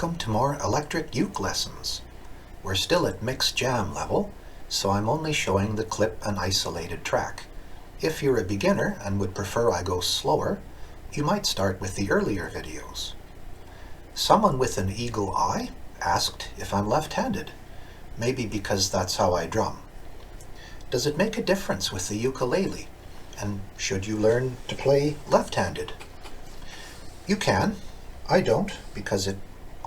Welcome to more electric uke lessons. We're still at mixed jam level, so I'm only showing the clip and isolated track. If you're a beginner and would prefer I go slower, you might start with the earlier videos. Someone with an eagle eye asked if I'm left-handed, maybe because that's how I drum. Does it make a difference with the ukulele? And should you learn to play left-handed? You can. I don't, because it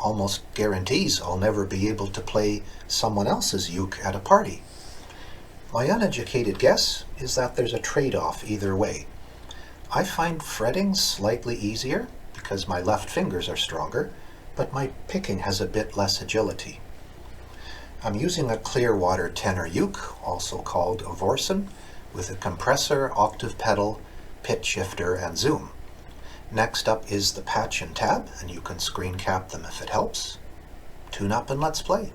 almost guarantees I'll never be able to play someone else's uke at a party. My uneducated guess is that there's a trade-off either way. I find fretting slightly easier because my left fingers are stronger, but my picking has a bit less agility. I'm using a Clearwater tenor uke, also called a Vorsen, with a compressor, octave pedal, pitch shifter, and zoom. Next up is the patch and tab, and you can screen cap them if it helps. Tune up and let's play.